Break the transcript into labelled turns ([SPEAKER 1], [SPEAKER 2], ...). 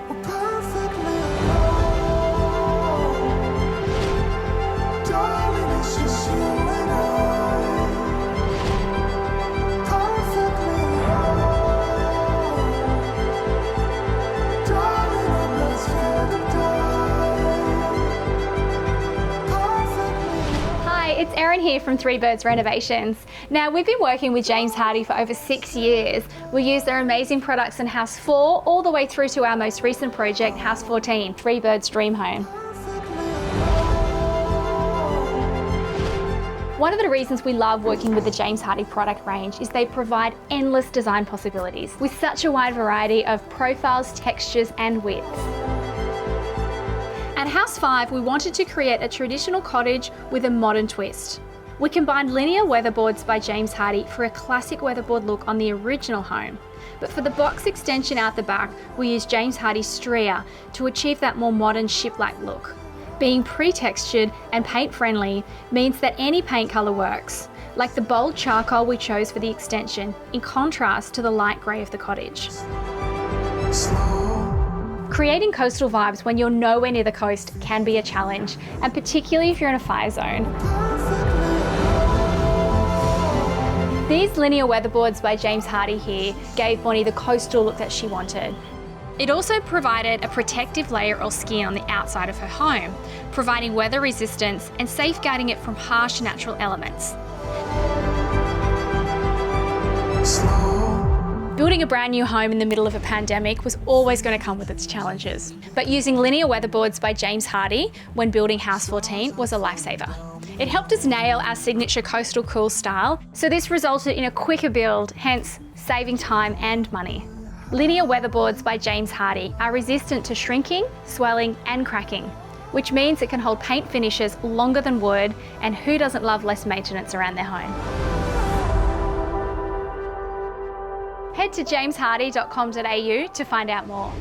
[SPEAKER 1] we're perfectly alone. Darling, it's just you and I. Perfectly alone. Darling, I'm not scared to die. Perfectly alone.
[SPEAKER 2] Hi, it's Erin here from Three Birds Renovations. Now, we've been working with James Hardie for over 6 years. We use their amazing products in House 4 all the way through to our most recent project, House 14, Three Birds Dream Home. One of the reasons we love working with the James Hardie product range is they provide endless design possibilities with such a wide variety of profiles, textures and widths. At House 5, we wanted to create a traditional cottage with a modern twist. We combined linear weatherboards by James Hardie for a classic weatherboard look on the original home. But for the box extension out the back, we used James Hardie Stria to achieve that more modern ship-like look. Being pre-textured and paint-friendly means that any paint colour works, like the bold charcoal we chose for the extension, in contrast to the light grey of the cottage. Creating coastal vibes when you're nowhere near the coast can be a challenge, and particularly if you're in a fire zone. These linear weatherboards by James Hardie here gave Bonnie the coastal look that she wanted. It also provided a protective layer or skin on the outside of her home, providing weather resistance and safeguarding it from harsh natural elements. Building a brand new home in the middle of a pandemic was always going to come with its challenges. But using linear weatherboards by James Hardie when building House 14 was a lifesaver. It helped us nail our signature coastal cool style, so this resulted in a quicker build, hence saving time and money. Linear weatherboards by James Hardie are resistant to shrinking, swelling and cracking, which means it can hold paint finishes longer than wood, and who doesn't love less maintenance around their home? Head to jameshardie.com.au to find out more.